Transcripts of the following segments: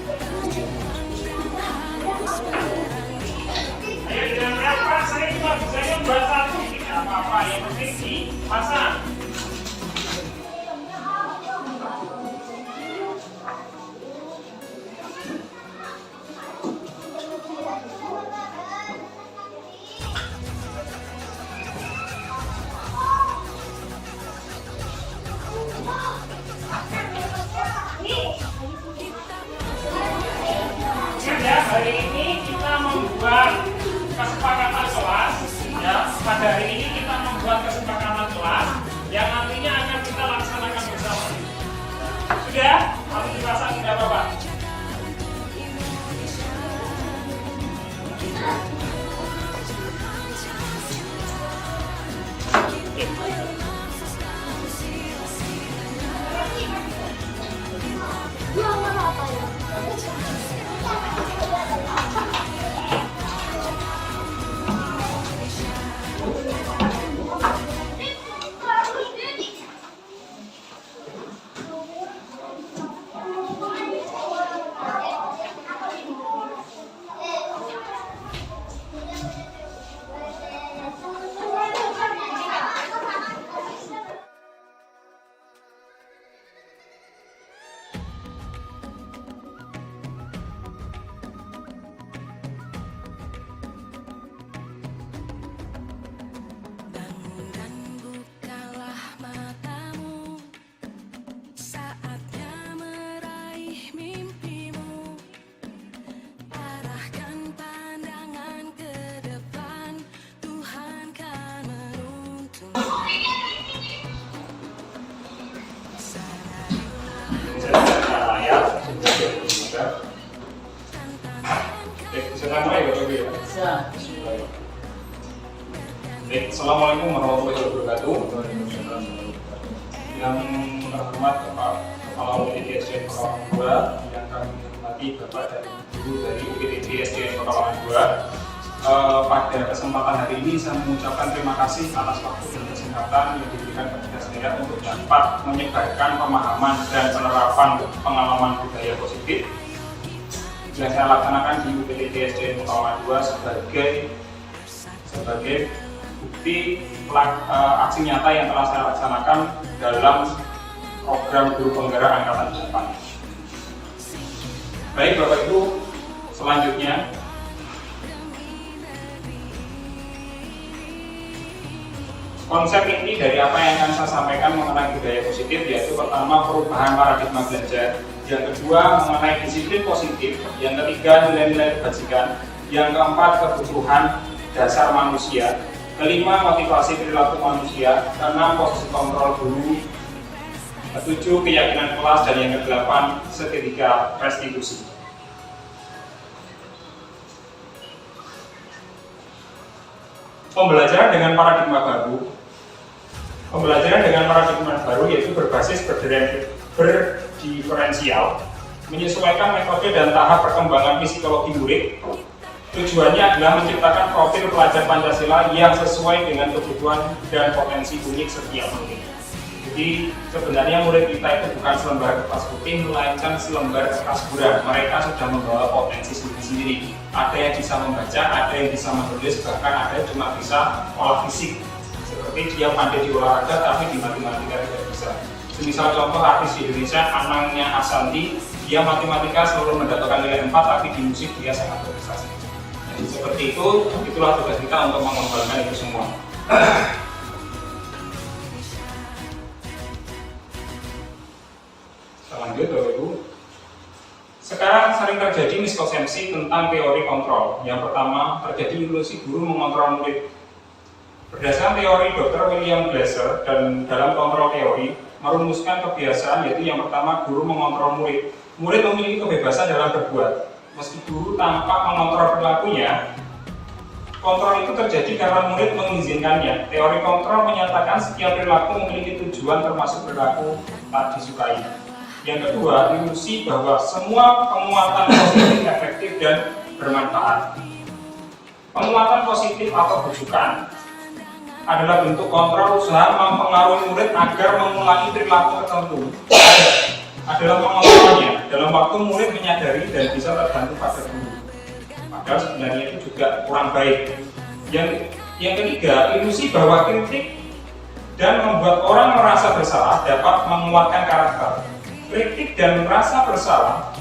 Ayo jangan apa, saya cuma bisanya buat satu, tidak apa-apa, yang penting dipasang. Ya, hari ini kita membuat kesepakatan kelas. Ya, pada hari ini kita membuat kesepakatan kelas yang nantinya akan kita laksanakan bersama. Sudah? Harus dipasang tidak apa-apa. Assalamualaikum warahmatullahi wabarakatuh. Yang terhormat Bapak Kepala UPTD SDN Pekalongan 2, yang kami hormati Bapak dan Ibu dari UPTD SDN Pekalongan 2. Pada kesempatan hari ini saya mengucapkan terima kasih atas waktu dan kesempatan yang diberikan kepada saya untuk dapat menyebarkan pemahaman dan penerapan pengalaman budaya positif yang saya laksanakan di UPTD SDN Pekalongan 2 sebagai bukti aksi nyata yang telah saya laksanakan dalam program Guru Penggerak Angkatan 8. Baik Bapak Ibu, selanjutnya konsep inti dari apa yang akan saya sampaikan mengenai budaya positif yaitu pertama perubahan paradigma belajar, yang kedua mengenai disiplin positif, yang ketiga nilai-nilai kebajikan, yang keempat kebutuhan dasar manusia, kelima motivasi perilaku manusia, keenam posisi kontrol guru, ketujuh keyakinan kelas, dan yang kedelapan seketika restitusi. Pembelajaran dengan paradigma baru yaitu berbasis berdiferensial, menyesuaikan metode dan tahap perkembangan psikologi murid. Tujuannya adalah menciptakan profil pelajar Pancasila yang sesuai dengan kebutuhan dan potensi unik setiap murid. Jadi sebenarnya murid kita itu bukan selembar kertas putih, melainkan selembar kertas buram. Mereka sudah membawa potensi sendiri-sendiri. Ada yang bisa membaca, ada yang bisa menulis, bahkan ada yang cuma bisa olah fisik. Seperti dia pandai di olahraga, tapi di matematika tidak bisa. Misal contoh artis di Indonesia, anaknya Asanti, dia matematika selalu mendapatkan nilai 4, tapi di musik dia sangat berprestasi. Seperti itu, itulah tugas kita untuk mengembangkan itu semua. Lanjut Bapak Ibu. Sekarang sering terjadi miskonsepsi tentang teori kontrol. Yang pertama, terjadi ilusi guru mengontrol murid. Berdasarkan teori Dr. William Glasser dan dalam kontrol teori merumuskan kebiasaan, yaitu yang pertama guru mengontrol murid. Murid memiliki kebebasan dalam berbuat. Meski guru tampak mengontrol perilakunya, kontrol itu terjadi karena murid mengizinkannya. Teori kontrol menyatakan setiap perilaku memiliki tujuan, termasuk perilaku tak disukai. Yang kedua, ilusi bahwa semua penguatan positif efektif dan bermanfaat. Penguatan positif atau bujukan adalah bentuk kontrol usaha mempengaruhi murid agar mengulangi perilaku tertentu. adalah mengontrolnya dalam waktu murid menyadari dan bisa terbantu pada guru. Padahal sebenarnya itu juga kurang baik. Yang ketiga, ilusi bahwa kritik dan membuat orang merasa bersalah dapat menguatkan karakter. Kritik dan merasa bersalah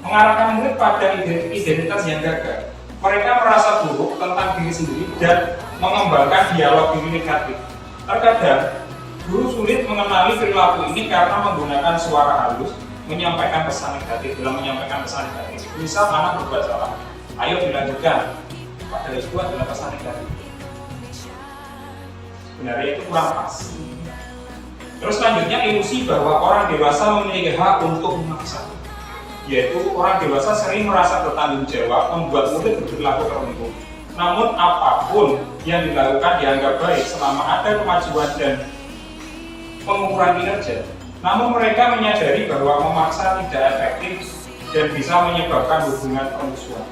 mengarahkan murid pada identitas yang gagal. Mereka merasa buruk tentang diri sendiri dan mengembangkan dialog diri negatif. Terkadang, guru sulit mengenali perilaku ini karena menggunakan suara halus menyampaikan pesan negatif. Dalam menyampaikan pesan negatif, misal anak berbuat salah, ayo dilanjutkan. Padahal itu adalah pesan negatif. Sebenarnya itu kurang pas. Terus selanjutnya, ilusi bahwa orang dewasa memiliki hak untuk memaksa, yaitu orang dewasa sering merasa bertanggung jawab membuat murid berperilaku tertentu. Namun apapun yang dilakukan dianggap baik selama ada kemajuan dan pengukuran kinerja. Namun mereka menyadari bahwa memaksa tidak efektif dan bisa menyebabkan hubungan permusuhan.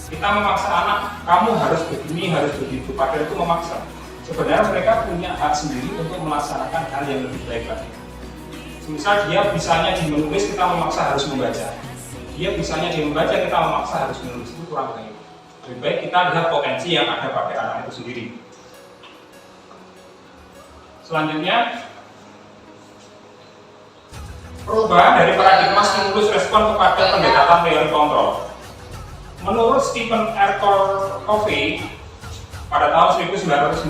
Kita memaksa anak, kamu harus begini, harus begitu, padahal itu memaksa. Sebenarnya mereka punya hak sendiri untuk melaksanakan hal yang lebih baik lagi. Misal dia bisanya di menulis, kita memaksa harus membaca. Dia bisanya di membaca, kita memaksa harus menulis, itu kurang baik. Lebih baik kita lihat potensi yang ada pada anak itu sendiri. Selanjutnya, perubahan dari paradigma stimulus respon kepada pendekatan teori kontrol. Menurut Stephen R. Covey pada tahun 1991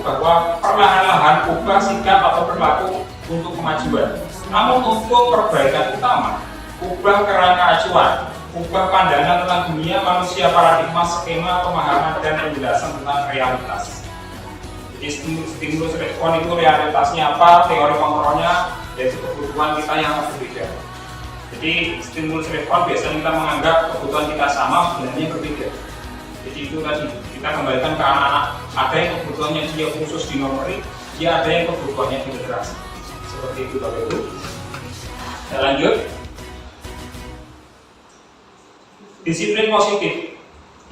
bahwa perlahan-lahan ubah sikap atau perilaku untuk kemajuan. Namun untuk perbaikan utama, ubah kerangka acuan, ubah pandangan tentang dunia manusia, paradigma, skema, pemahaman, dan penjelasan tentang realitas. Jadi stimulus respon itu realitasnya apa, teori kontrolnya, yaitu kebutuhan kita yang berbeda. Jadi stimulus respon biasanya kita menganggap kebutuhan kita sama, sebenarnya berbeda. Jadi itu tadi kita kembalikan ke anak-anak, ada yang kebutuhannya dia khusus di numerik, dia ada yang kebutuhannya di literasi. Seperti itu Bapak Ibu. Kita lanjut. Disiplin positif.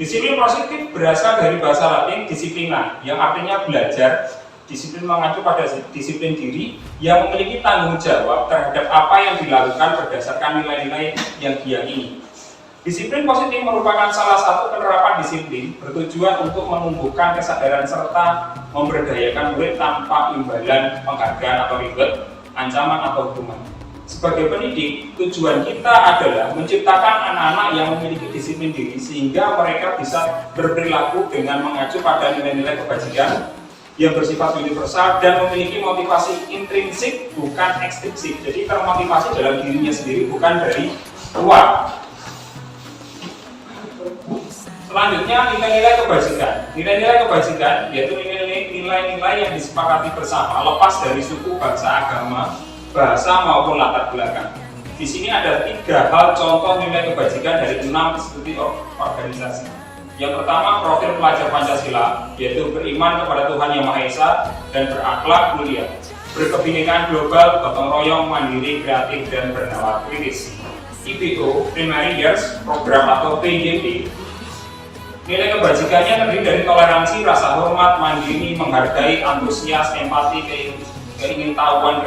Disiplin positif berasal dari bahasa Latin disiplina, yang artinya belajar. Disiplin mengacu pada disiplin diri yang memiliki tanggung jawab terhadap apa yang dilakukan berdasarkan nilai-nilai yang diyakini. Disiplin positif merupakan salah satu penerapan disiplin bertujuan untuk menumbuhkan kesadaran serta memberdayakan murid tanpa imbalan, penghargaan atau ribet, ancaman atau hukuman. Sebagai pendidik, tujuan kita adalah menciptakan anak-anak yang memiliki disiplin diri sehingga mereka bisa berperilaku dengan mengacu pada nilai-nilai kebajikan yang bersifat universal dan memiliki motivasi intrinsik bukan ekstrinsik. Jadi termotivasi dalam dirinya sendiri, bukan dari luar. Selanjutnya, nilai-nilai kebajikan. Nilai-nilai kebajikan yaitu nilai-nilai yang disepakati bersama, lepas dari suku, bangsa, agama, bahasa maupun latar belakang. Di sini ada 3 hal contoh nilai kebajikan dari 6 institusi organisasi. Yang pertama, profil pelajar Pancasila, yaitu beriman kepada Tuhan Yang Maha Esa dan berakhlak mulia, berkebinekaan global, gotong royong, mandiri, kreatif, dan bernalar kritis. IPO, Primary Years Program atau PYP. Nilai kebajikannya terdiri dari toleransi, rasa hormat, mandiri, menghargai, antusias, empati, keingintahuan,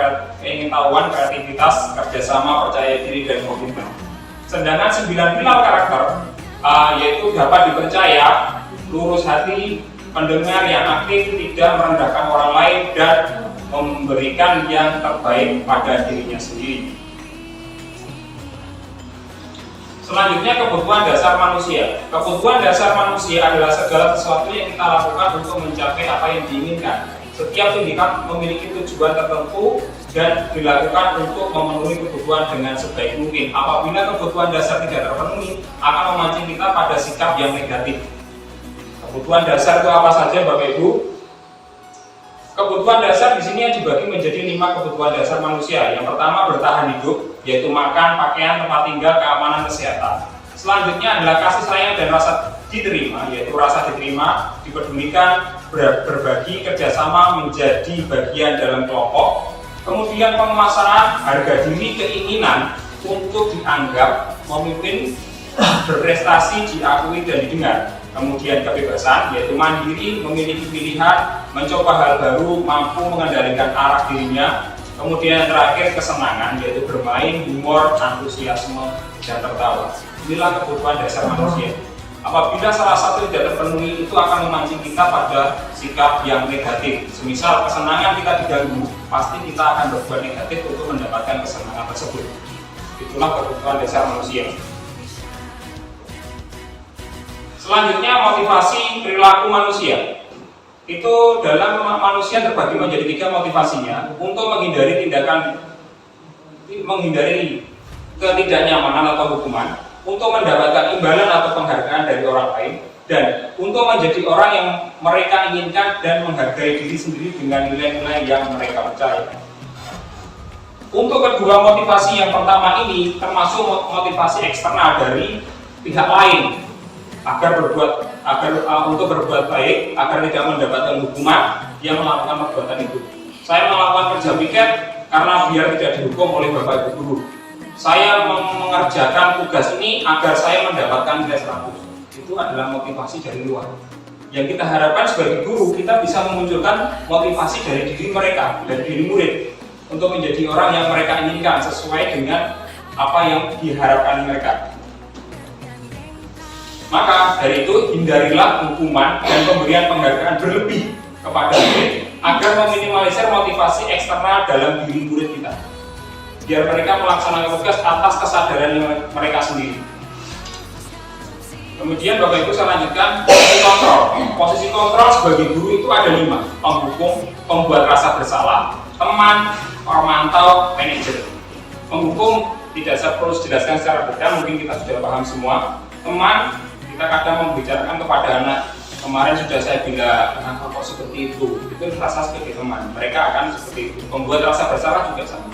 kreativitas, kerjasama, percaya diri, dan komitmen. Sedangkan 9 pilar karakter yaitu dapat dipercaya, lurus hati, pendengar yang aktif, tidak merendahkan orang lain, dan memberikan yang terbaik pada dirinya sendiri. Selanjutnya, kebutuhan dasar manusia. Kebutuhan dasar manusia adalah segala sesuatu yang kita lakukan untuk mencapai apa yang diinginkan. Setiap tindakan memiliki tujuan tertentu dan dilakukan untuk memenuhi kebutuhan dengan sebaik mungkin. Apabila kebutuhan dasar tidak terpenuhi, akan memancing kita pada sikap yang negatif. Kebutuhan dasar itu apa saja, Bapak Ibu? Kebutuhan dasar di sini dibagi menjadi 5 kebutuhan dasar manusia. Yang pertama, bertahan hidup, yaitu makan, pakaian, tempat tinggal, keamanan, kesehatan. Selanjutnya adalah kasih sayang dan rasa diterima, yaitu rasa diterima, dipedulikan, berbagi, kerjasama, menjadi bagian dalam kelompok. Kemudian penguasaan, harga diri, keinginan untuk dianggap, memimpin, berprestasi, diakui dan didengar. Kemudian kebebasan, yaitu mandiri, memiliki pilihan, mencoba hal baru, mampu mengendalikan arah dirinya. Kemudian terakhir kesenangan, yaitu bermain, humor, antusiasme, dan tertawa. Inilah kebutuhan dasar manusia. Apabila salah satu tidak terpenuhi, itu akan memancing kita pada sikap yang negatif. Semisal kesenangan kita diganggu, pasti kita akan berbuat negatif untuk mendapatkan kesenangan tersebut. Itulah kebutuhan dasar manusia. Selanjutnya, motivasi perilaku manusia. Itu dalam manusia terbagi menjadi 3 motivasinya untuk menghindari ketidaknyamanan atau hukuman, untuk mendapatkan imbalan atau penghargaan dari orang lain, dan untuk menjadi orang yang mereka inginkan dan menghargai diri sendiri dengan nilai-nilai yang mereka percaya. Untuk kedua motivasi yang pertama ini termasuk motivasi eksternal dari pihak lain untuk berbuat baik, agar tidak mendapatkan hukuman yang melakukan perbuatan itu. Saya melakukan kerja piket karena biar tidak dihukum oleh Bapak Ibu guru. Saya mengerjakan tugas ini agar saya mendapatkan nilai 100. Itu adalah motivasi dari luar. Yang kita harapkan sebagai guru, kita bisa memunculkan motivasi dari diri mereka, dari diri murid, untuk menjadi orang yang mereka inginkan sesuai dengan apa yang diharapkan mereka. Maka dari itu, hindarilah hukuman dan pemberian penghargaan berlebih kepada murid agar meminimalisir motivasi eksternal dalam diri murid kita, biar mereka melaksanakan tugas atas kesadaran mereka sendiri. Kemudian Bapak Ibu, saya lanjutkan posisi kontrol. Posisi kontrol sebagai guru itu ada 5: penghukum, pembuat rasa bersalah, teman, pemantau, manajer. Penghukum tidak perlu dijelaskan secara detail, mungkin kita sudah paham semua. Teman, kita kadang membicarakan kepada anak, kemarin sudah saya bilang, kenapa kok seperti itu rasa sebagai teman, mereka akan seperti itu. Pembuat rasa bersalah juga sama.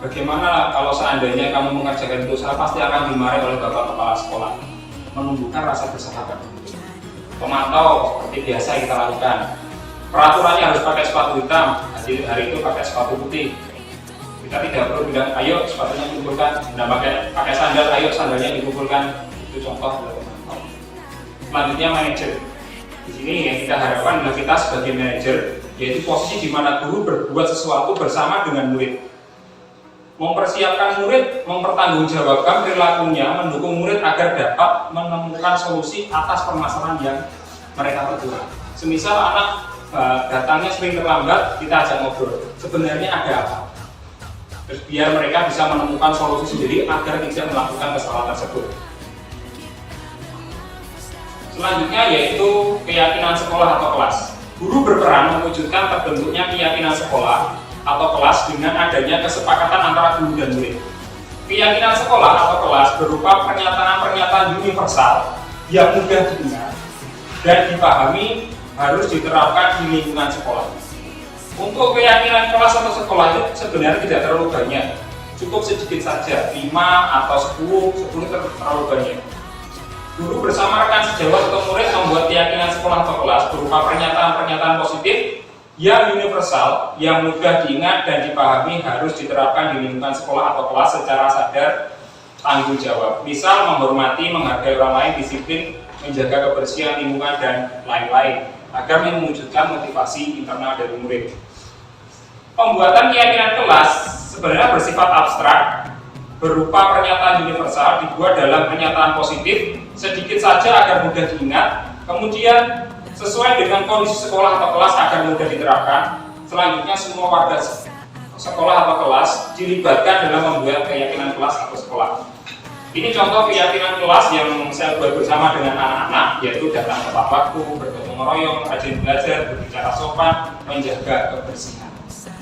Bagaimana kalau seandainya kamu mengerjakan itu salah, pasti akan dimarahi oleh Bapak Kepala Sekolah. Menumbuhkan rasa bersalah. Pemantau seperti biasa kita lakukan. Peraturannya harus pakai sepatu hitam, hari itu pakai sepatu putih. Kita tidak perlu bilang, ayo sepatunya dikumpulkan. Nah, pakai sandal, ayo sandalnya dikumpulkan. Itu contoh. Selanjutnya manajer. Di sini yang kita harapkan adalah kita sebagai manajer, yaitu posisi di mana guru berbuat sesuatu bersama dengan murid, mempersiapkan murid, mempertanggungjawabkan perilakunya, mendukung murid agar dapat menemukan solusi atas permasalahan yang mereka berdua. Semisal anak datangnya sering terlambat, kita ajak ngobrol, sebenarnya ada apa? Terus biar mereka bisa menemukan solusi sendiri agar tidak melakukan kesalahan tersebut. Selanjutnya yaitu keyakinan sekolah atau kelas. Guru berperan mewujudkan terbentuknya keyakinan sekolah atau kelas dengan adanya kesepakatan antara guru dan murid. Keyakinan sekolah atau kelas berupa pernyataan-pernyataan universal yang mudah diingat dan dipahami, harus diterapkan di lingkungan sekolah. Untuk keyakinan kelas atau sekolah itu sebenarnya tidak terlalu banyak, cukup sedikit saja, 5 atau 10 terlalu banyak. Guru bersama rekan sejawat atau murid membuat keyakinan sekolah atau kelas berupa pernyataan-pernyataan positif yang universal, yang mudah diingat dan dipahami, harus diterapkan di lingkungan sekolah atau kelas secara sadar tanggung jawab. Misal menghormati, menghargai orang lain, disiplin, menjaga kebersihan lingkungan dan lain-lain, agar mewujudkan motivasi internal dari murid. Pembuatan keyakinan kelas sebenarnya bersifat abstrak, berupa pernyataan universal dibuat dalam pernyataan positif, sedikit saja agar mudah diingat, kemudian sesuai dengan kondisi sekolah atau kelas agar mudah diterapkan. Selanjutnya semua warga sekolah atau kelas dilibatkan dalam membuat keyakinan kelas atau sekolah. Ini contoh keyakinan kelas yang saya buat bersama dengan anak-anak, yaitu datang tepat waktu, bergotong royong, rajin belajar, berbicara sopan, menjaga kebersihan.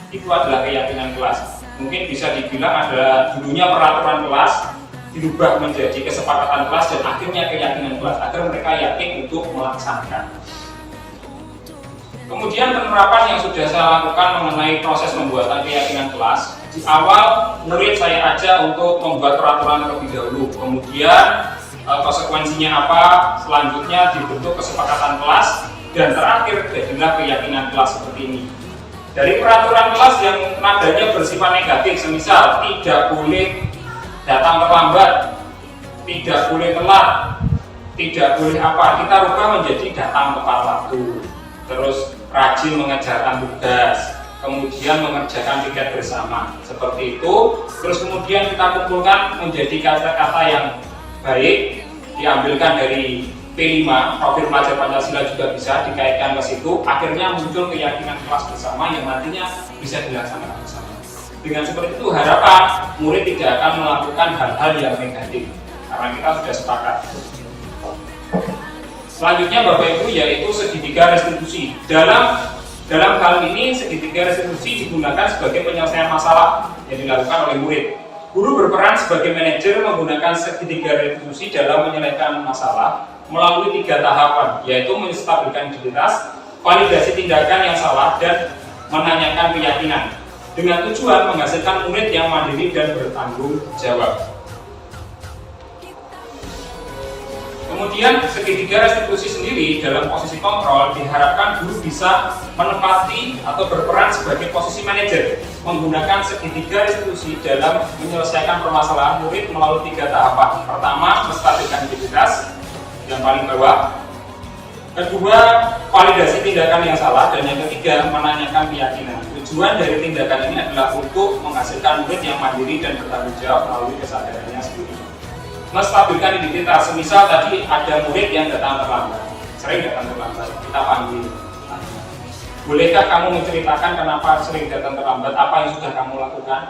Itu adalah keyakinan kelas. Mungkin bisa dibilang ada dulunya peraturan kelas, dirubah menjadi kesepakatan kelas, dan akhirnya keyakinan kelas, agar mereka yakin untuk melaksanakan. Kemudian penerapan yang sudah saya lakukan mengenai proses pembuatan keyakinan kelas. Di awal murid saya ajak untuk membuat peraturan terlebih dahulu, kemudian konsekuensinya apa, selanjutnya dibentuk kesepakatan kelas, dan terakhir jadilah keyakinan kelas seperti ini. Dari peraturan kelas yang nadanya bersifat negatif, semisal tidak boleh datang terlambat, tidak boleh telat, tidak boleh apa, kita rubah menjadi datang tepat waktu, terus rajin mengerjakan tugas, kemudian mengerjakan piket bersama seperti itu. Terus kemudian kita kumpulkan menjadi kata-kata yang baik, diambilkan dari P5 profil pelajar Pancasila juga bisa dikaitkan ke situ, akhirnya muncul keyakinan kelas bersama yang nantinya bisa dilaksanakan bersama. Dengan seperti itu harapan murid tidak akan melakukan hal-hal yang negatif karena kita sudah sepakat. Selanjutnya Bapak Ibu yaitu segitiga restitusi. Dalam hal ini segitiga restitusi digunakan sebagai penyelesaian masalah yang dilakukan oleh murid. Guru berperan sebagai manajer menggunakan segitiga restitusi dalam menyelesaikan masalah melalui 3 tahapan, yaitu menstabilkan identitas, validasi tindakan yang salah, dan menanyakan keyakinan, dengan tujuan menghasilkan murid yang mandiri dan bertanggung jawab. Kemudian segitiga restitusi sendiri dalam posisi kontrol diharapkan guru bisa menempati atau berperan sebagai posisi manajer, menggunakan segitiga restitusi dalam menyelesaikan permasalahan murid melalui 3 tahapan. Pertama, menstabilkan identitas yang paling bawah, kedua validasi tindakan yang salah, dan yang ketiga menanyakan keyakinan. Tujuan dari tindakan ini adalah untuk menghasilkan murid yang mandiri dan bertanggung jawab melalui kesadarannya sendiri. Menstabilkan identitas, semisal tadi ada murid yang datang terlambat, sering datang terlambat, kita panggil, bolehkah kamu menceritakan kenapa sering datang terlambat, apa yang sudah kamu lakukan,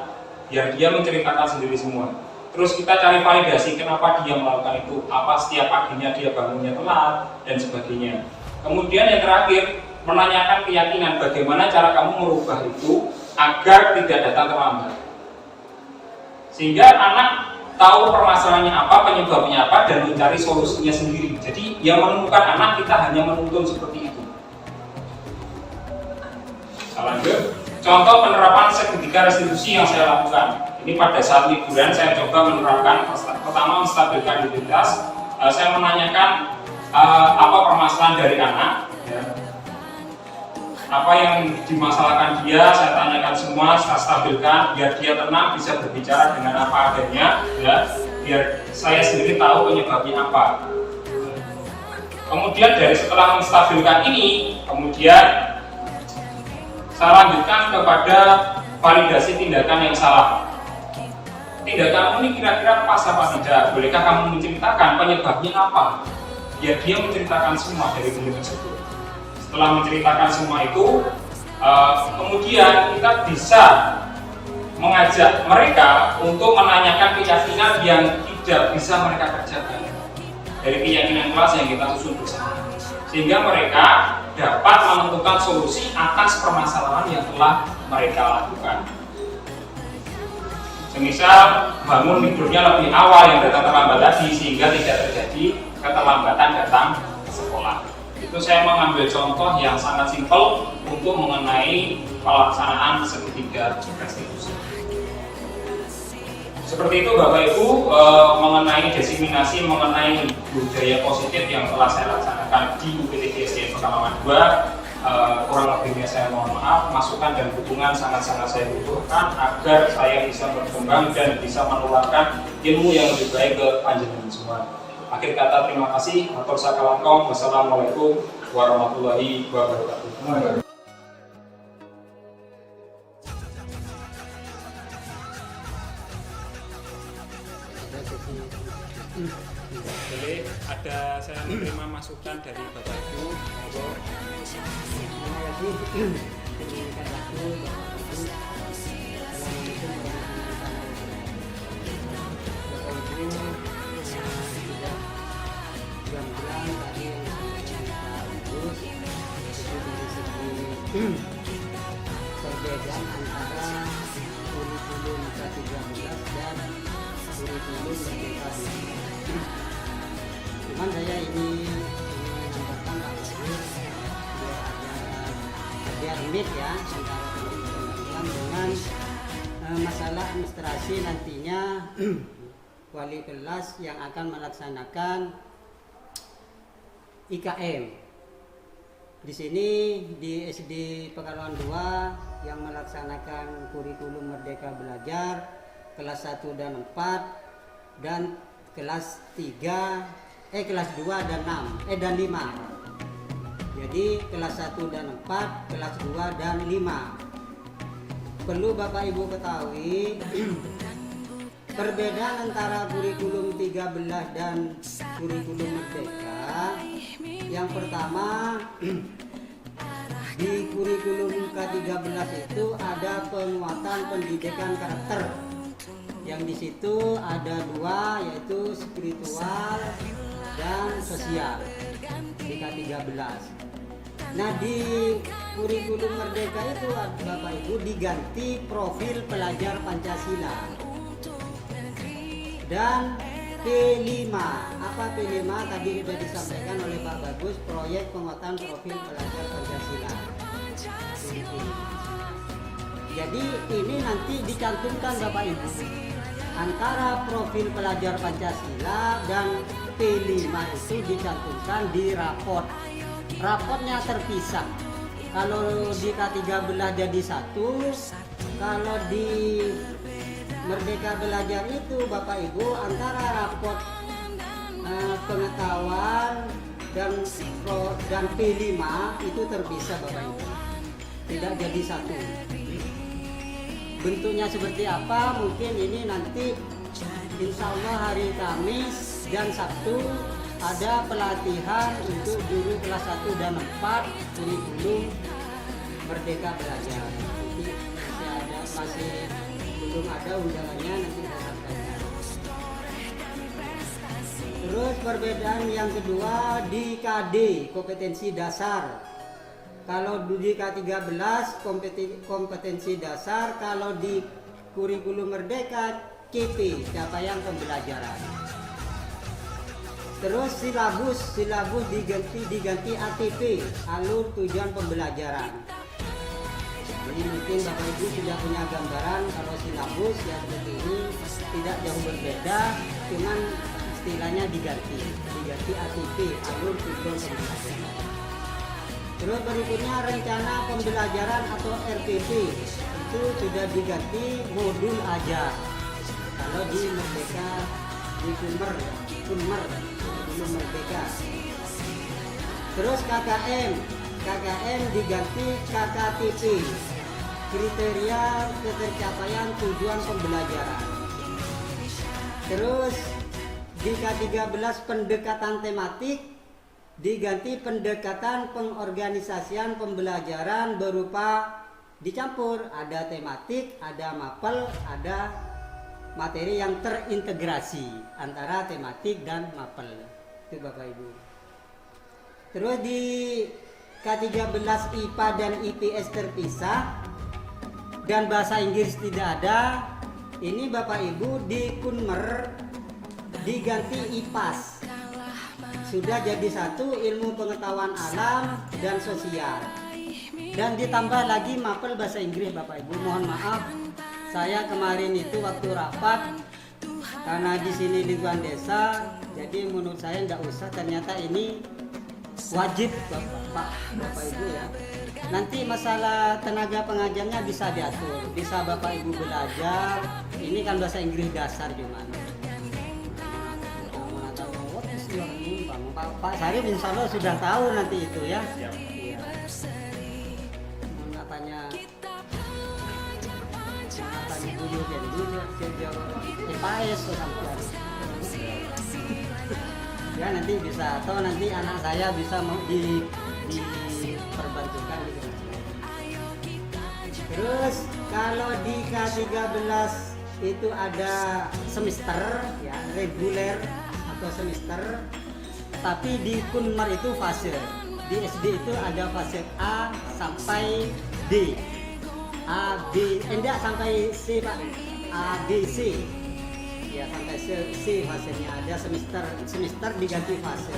biar dia menceritakan sendiri semua. Terus kita cari validasi kenapa dia melakukan itu, apa setiap paginya dia bangunnya telat, dan sebagainya. Kemudian yang terakhir, menanyakan keyakinan bagaimana cara kamu merubah itu agar tidak datang terlambat. Sehingga anak tahu permasalahannya apa, penyebabnya apa, dan mencari solusinya sendiri. Jadi yang menemukan anak kita hanya menuntun seperti itu. Lanjut, contoh penerapan segitiga restitusi yang saya lakukan. Ini pada saat liburan saya coba menerapkan pertama menstabilkan identitas. Saya menanyakan apa permasalahan dari anak, ya. Apa yang dimasalahkan dia, saya tanyakan semua, saya stabilkan biar dia tenang, bisa berbicara dengan apa adanya, ya. Biar saya sendiri tahu penyebabnya apa. Kemudian dari setelah menstabilkan ini, kemudian saya lanjutkan kepada validasi tindakan yang salah. Tindakan ini kira-kira pas apa tidak? Bolehkah kamu menceritakan penyebabnya apa? Biar dia menceritakan semua dari murid tersebut. Setelah menceritakan semua itu, kemudian kita bisa mengajak mereka untuk menanyakan keyakinan yang tidak bisa mereka kerjakan dari keyakinan kelas yang kita susun bersama, sehingga mereka dapat menentukan solusi atas permasalahan yang telah mereka lakukan. Semisal bangun tidurnya lebih awal yang datang terlambat tadi, sehingga tidak terjadi keterlambatan datang ke sekolah. Itu saya mengambil contoh yang sangat simpel untuk mengenai pelaksanaan segitiga restitusi. Seperti itu Bapak Ibu, mengenai diseminasi, mengenai budaya positif yang telah saya laksanakan di UPT GSD Pekalongan 2. Kurang lebihnya saya mohon maaf, masukan dan dukungan sangat-sangat saya butuhkan agar saya bisa berkembang dan bisa menularkan ilmu yang lebih baik ke panjenengan semua. Akhir kata terima kasih, matur sakalangkong, wassalamualaikum warahmatullahi wabarakatuh. Boleh ada saya menerima masukan dari Bapak Ibu. Perbedaan antara kurikulum K13 dan kurikulum Merdeka Belajar. Cuman saya ini menambahkan biar mit ya antara dengan masalah administrasi nantinya wali kelas yang akan melaksanakan IKM. Di sini di SD Pekalongan 2 yang melaksanakan kurikulum Merdeka Belajar kelas 1 dan 4 dan kelas 2 dan 5. Jadi kelas 1 dan 4, kelas 2 dan 5. perlu Bapak Ibu ketahui perbedaan antara kurikulum 13 dan kurikulum Merdeka. Yang pertama, di kurikulum K13 itu ada penguatan pendidikan karakter. Yang di situ ada dua, yaitu spiritual dan sosial di K13. Nah, di kurikulum Merdeka itu Bapak Ibu diganti profil pelajar Pancasila. Dan P5, apa P5 tadi sudah disampaikan oleh Pak Bagus, proyek penguatan profil pelajar Pancasila. Jadi ini nanti dicantumkan Bapak Ibu antara profil pelajar Pancasila dan P5 itu dicantumkan di raport. Raportnya terpisah. Kalau di K13 jadi satu, kalau di Merdeka Belajar itu Bapak Ibu antara raport pengetahuan dan P5 itu terpisah Bapak Ibu, tidak jadi satu. Bentuknya seperti apa mungkin ini nanti insya Allah hari Kamis dan Sabtu ada pelatihan untuk guru kelas 1 dan 4 kurikulum Merdeka Belajar. Nanti masih belum ada undangannya, nanti saya sampaikan. Terus perbedaan yang kedua di KD, kompetensi dasar. Kalau di K13 kompetensi dasar, kalau di kurikulum Merdeka KP, capaian pembelajaran. Terus silabus diganti ATP, alur tujuan pembelajaran. Jadi mungkin Bapak Ibu sudah punya gambaran kalau silabus ya seperti ini, tidak jauh berbeda, cuman istilahnya diganti ATP, alur tujuan pembelajaran. Terus berikutnya rencana pembelajaran atau RPP itu sudah diganti modul ajar. Kalau di Merdeka, di Kunmer belum Merdeka. Terus KKM diganti KKTP, kriteria ketercapaian tujuan pembelajaran. Terus di K13 pendekatan tematik diganti pendekatan pengorganisasian pembelajaran berupa dicampur, ada tematik, ada mapel, ada materi yang terintegrasi antara tematik dan mapel. Itu Bapak Ibu. Terus di K13 IPA dan IPS terpisah dan bahasa Inggris tidak ada. Ini Bapak Ibu di Kunmer diganti IPAS. Sudah jadi satu, ilmu pengetahuan alam dan sosial. Dan ditambah lagi mapel bahasa Inggris Bapak Ibu. Mohon maaf, saya kemarin itu waktu rapat karena di sini lingkungan desa, jadi menurut saya nggak usah. Ternyata ini wajib Bapak Ibu ya. Nanti masalah tenaga pengajarnya bisa diatur, bisa Bapak Ibu belajar. Ini kan bahasa Inggris dasar cuman. Pak Sarif insya Allah sudah tahu nanti itu ya. Iya. Katanya dulu jadi dulu PPS sampai. Ya nanti bisa, atau nanti anak saya bisa diperbantukan gitu. Terus kalau di K13 itu ada semester ya, reguler atau semester. Tapi di Kunmer itu fase. Di SD itu ada fase A sampai D. A, B, enggak sampai C Pak. A, B, C. Ya sampai C fasenya, ada semester diganti fase.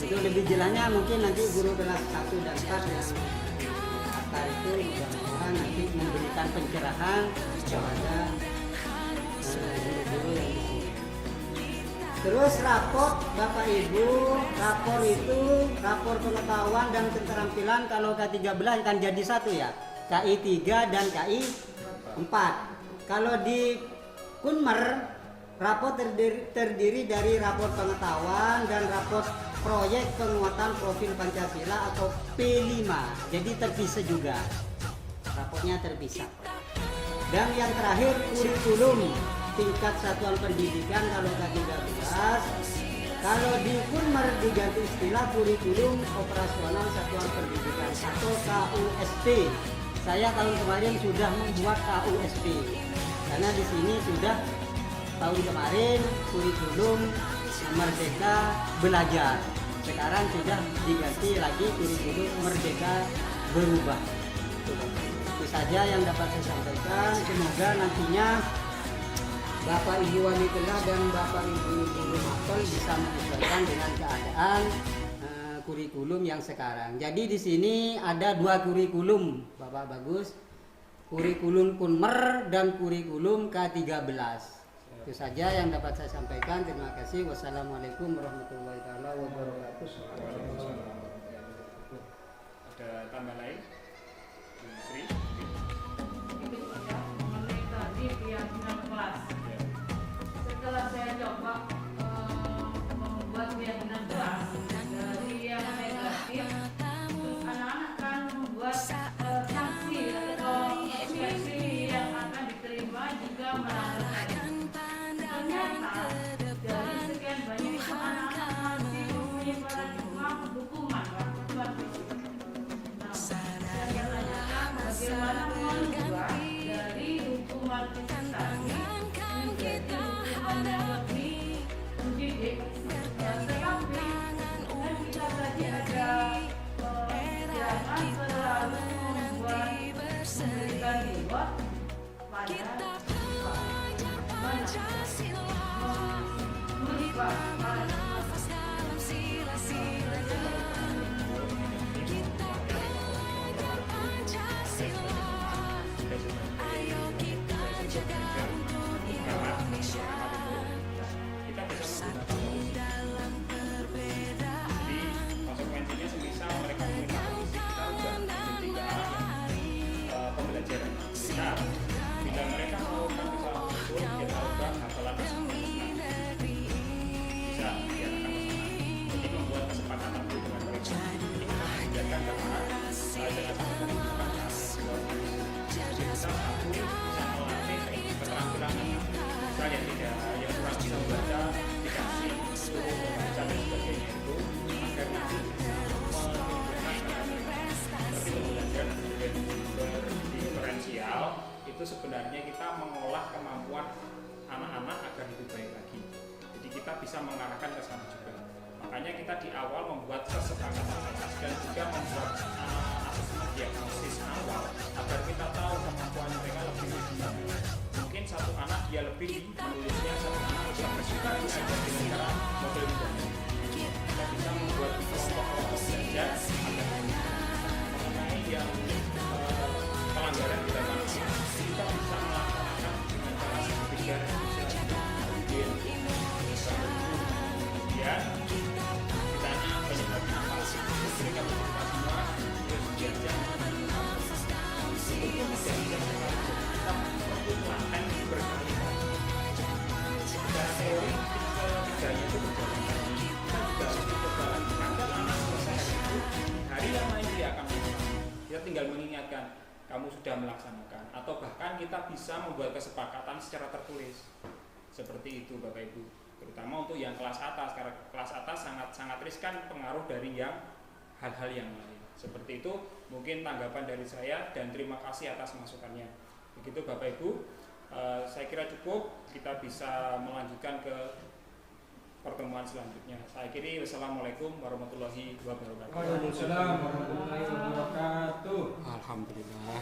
Itu lebih jelasnya mungkin nanti guru kelas 1 dan 4 yang akan itu mudah-mudahan nanti memberikan pencerahan kepada guru-guru yang di sini. Terus raport Bapak Ibu, rapor itu rapor pengetahuan dan keterampilan. Kalau K13 kan jadi satu ya, KI 3 dan KI 4. Kalau di Kunmer rapor terdiri dari rapor pengetahuan dan rapor proyek penguatan profil Pancasila atau P5. Jadi terpisah juga. Raportnya terpisah. Dan yang terakhir kurikulum tingkat satuan pendidikan kalau K13. Kalau di Kunmer diganti istilah kurikulum operasional satuan pendidikan atau KUSP. Saya tahun kemarin sudah membuat KUSP karena di sini sudah tahun kemarin kurikulum Merdeka Belajar. Sekarang sudah diganti lagi kurikulum Merdeka Berubah. Itu saja yang dapat saya sampaikan. Semoga nantinya Bapak Ibu Wali Kelas dan Bapak Ibu Guru Mapel bisa menyesuaikan dengan keadaan kurikulum yang sekarang. Jadi di sini ada 2 kurikulum, Bapak Bagus. Kurikulum Kunmer dan kurikulum K13. Itu saja yang dapat saya sampaikan. Terima kasih. Wassalamualaikum warahmatullahi wabarakatuh. Ada tambah lain? Bu Sri? Itu saja mengenai tadi keyakinan kelas. Setelah saya coba membuat keyakinan kelas dari yang negatif, terus anak-anak kan membuat sanksi atau ekspresi yang akan diterima jika melanggar. Ternyata dari sekian banyak itu anak-anak masih mempunyai paradigma hukuman waktu fisik. Nah, saya tanyakan bagaimana mengubah dari hukuman fisik tadi menjadi hukuman yang lebih mendidik. Tetapi kan kita tadi ada jangan selalu membuat memberikan reward pada merubah Kita bisa menggunakan jadi konsekuensinya semisal mereka meminta fisik, kita ubah menjadi ke arah pembelajaran. Nah, bila mereka melakukan kesalahan tersebut, kita ubah hafalan tersebut. Bisa diarahkan ke sana. Jadi membuat kesepakatan itu dengan mereka. Jadi kita mengajarkan ke arah dengan satu menunjukkan ke arah jadi kita satu bisa melatih keterampilan misal yang tidak yang kurang bisa membaca dikasih suruh membaca dan sebagainya itu agar nanti bisa menunjukkan seperti pembelajaran berdiferensial itu sebenarnya kita mengolah kemampuan anak-anak agar lebih baik lagi. Jadi kita bisa mengarahkan ke sana juga. Makanya kita di awal membuat kesepakatan atas dan juga membuat asesmen diagnosis awal agar kita tahu kemampuan mereka lebih tinggi. Mungkin satu anak dia lebih menulisnya, satu anak bisa bersuka diajar dengan cara model ini. Kita bisa membuat kelompok-kelompok belajar agar mengenai yang pelanggaran di dalam anak kita bisa melaksanakan dengan cara sedikit kemudian ditanya penyebabnya apa mereka bercerita semua terus diajak itu pun tidak kita perlu pelatihan berkali-kali secara teori kerjanya itu berjalan kita juga harus mencoba lagi agar anak selesai itu hari yang lain dia akan melakukan dia tinggal mengingatkan kamu sudah melaksanakan atau bahkan kita bisa membuat kesepakatan secara tertulis seperti itu Bapak Ibu, terutama untuk yang kelas atas karena kelas atas sangat riskan pengaruh dari yang hal-hal yang lain. Seperti itu mungkin tanggapan dari saya dan terima kasih atas masukannya. Begitu Bapak Ibu, saya kira cukup, kita bisa melanjutkan ke pertemuan selanjutnya. Saya akhiri, wassalamualaikum warahmatullahi wabarakatuh. Waalaikumsalam warahmatullahi wabarakatuh. Alhamdulillah.